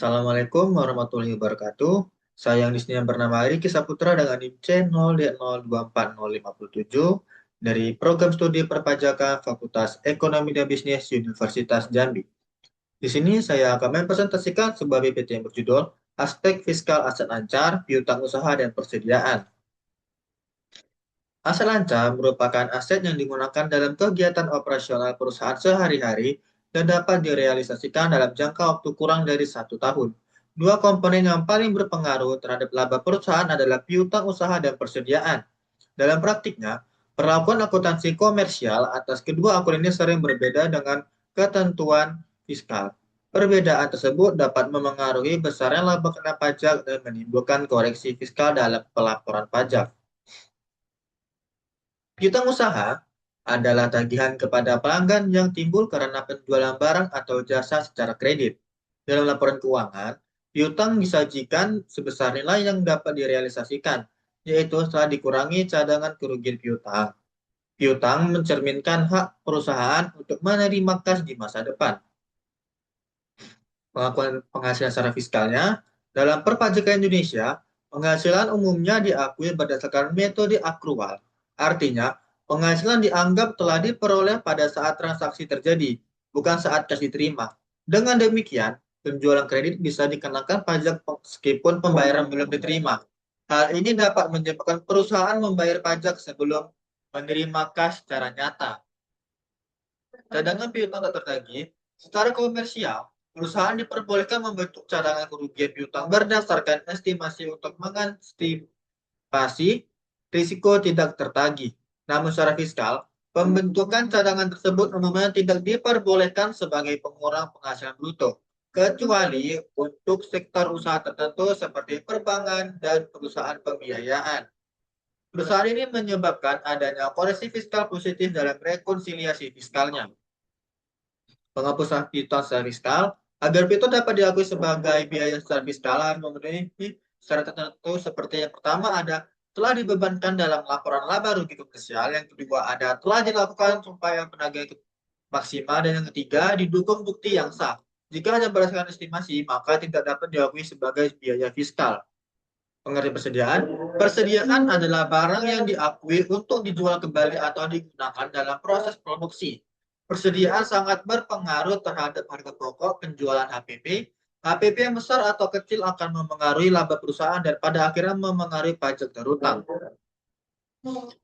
Assalamualaikum warahmatullahi wabarakatuh. Saya yang di sini yang bernama Riki Saputra dengan NIM C0D024057 dari Program Studi Perpajakan Fakultas Ekonomi dan Bisnis Universitas Jambi. Di sini saya akan mempresentasikan sebuah PPT yang berjudul Aspek Fiskal Aset Lancar, Piutang Usaha dan Persediaan. Aset lancar merupakan aset yang digunakan dalam kegiatan operasional perusahaan sehari-hari dan dapat direalisasikan dalam jangka waktu kurang dari 1 tahun. Dua komponen yang paling berpengaruh terhadap laba perusahaan adalah piutang usaha dan persediaan. Dalam praktiknya, perlakuan akuntansi komersial atas kedua akun ini sering berbeda dengan ketentuan fiskal. Perbedaan tersebut dapat memengaruhi besarnya laba kena pajak dan menimbulkan koreksi fiskal dalam pelaporan pajak. Piutang usaha adalah tagihan kepada pelanggan yang timbul karena penjualan barang atau jasa secara kredit. Dalam laporan keuangan, piutang disajikan sebesar nilai yang dapat direalisasikan, yaitu setelah dikurangi cadangan kerugian piutang. Piutang mencerminkan hak perusahaan untuk menerima kas di masa depan. Pengakuan penghasilan secara fiskalnya, dalam perpajakan Indonesia, penghasilan umumnya diakui berdasarkan metode akrual. Artinya, penghasilan dianggap telah diperoleh pada saat transaksi terjadi, bukan saat kas diterima. Dengan demikian, penjualan kredit bisa dikenakan pajak meskipun pembayaran belum diterima. Hal ini dapat menyebabkan perusahaan membayar pajak sebelum menerima kas secara nyata. Cadangan piutang tak tertagih, secara komersial, perusahaan diperbolehkan membentuk cadangan kerugian piutang berdasarkan estimasi untuk mengantisipasi risiko tidak tertagih. Namun secara fiskal, pembentukan cadangan tersebut umumnya tidak diperbolehkan sebagai pengurang penghasilan bruto, kecuali untuk sektor usaha tertentu seperti perbankan dan perusahaan pembiayaan. Perusahaan ini menyebabkan adanya koreksi fiskal positif dalam rekonsiliasi fiskalnya. Penghapusan piutang secara fiskal, agar piutang dapat diakui sebagai biaya secara fiskal harus memenuhi syarat tertentu seperti yang pertama ada telah dibebankan dalam laporan laba rugi komersial, yang kedua ada telah dilakukan supaya penagihan maksimal, dan yang ketiga didukung bukti yang sah. Jika hanya berdasarkan estimasi, maka tidak dapat diakui sebagai biaya fiskal. Pengertian persediaan. Persediaan adalah barang yang diakui untuk dijual kembali atau digunakan dalam proses produksi. Persediaan sangat berpengaruh terhadap harga pokok penjualan HPP. HPP yang besar atau kecil akan memengaruhi laba perusahaan dan pada akhirnya memengaruhi pajak terutang.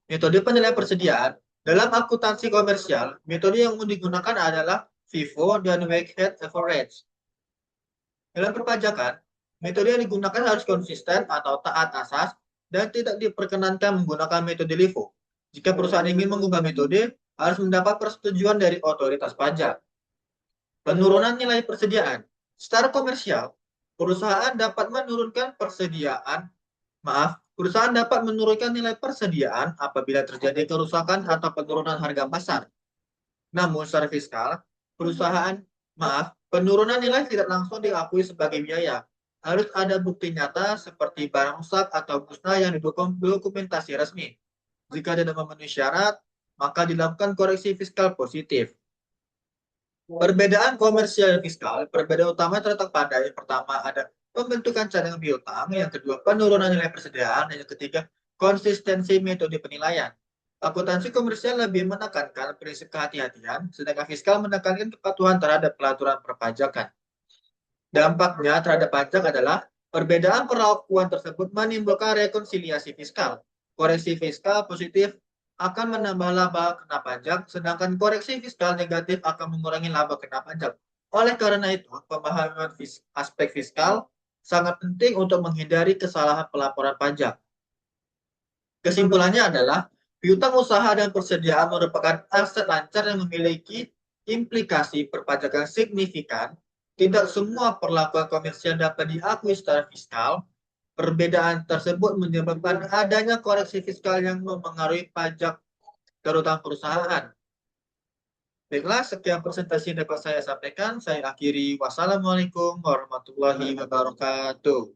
Metode penilaian persediaan. Dalam akuntansi komersial, metode yang digunakan adalah FIFO dan Whitehead Average. Dalam perpajakan, metode yang digunakan harus konsisten atau taat asas dan tidak diperkenankan menggunakan metode LIFO. Jika perusahaan ingin mengubah metode, harus mendapat persetujuan dari otoritas pajak. Penurunan nilai persediaan. Secara komersial, perusahaan dapat menurunkan nilai persediaan apabila terjadi kerusakan atau penurunan harga pasar. Namun secara fiskal, penurunan nilai tidak langsung diakui sebagai biaya. Harus ada bukti nyata seperti barang rusak atau musnah yang didukung dokumentasi resmi. Jika tidak memenuhi syarat, maka dilakukan koreksi fiskal positif. Perbedaan komersial dan fiskal, perbedaan utama terletak pada yang pertama ada pembentukan cadangan piutang, yang kedua penurunan nilai persediaan, dan yang ketiga konsistensi metode penilaian. Akuntansi komersial lebih menekankan prinsip kehati-hatian, sedangkan fiskal menekankan kepatuhan terhadap peraturan perpajakan. Dampaknya terhadap pajak adalah perbedaan perlakuan tersebut menimbulkan rekonsiliasi fiskal. Koreksi fiskal positif akan menambah laba kena pajak, sedangkan koreksi fiskal negatif akan mengurangi laba kena pajak. Oleh karena itu, pemahaman aspek fiskal sangat penting untuk menghindari kesalahan pelaporan pajak. Kesimpulannya adalah, piutang usaha dan persediaan merupakan aset lancar yang memiliki implikasi perpajakan signifikan. Tidak semua perlakuan komersial dapat diakui secara fiskal. Perbedaan tersebut menyebabkan adanya koreksi fiskal yang memengaruhi pajak terutama perusahaan. Baiklah, sekian presentasi yang dapat saya sampaikan. Saya akhiri. Wassalamualaikum warahmatullahi wabarakatuh.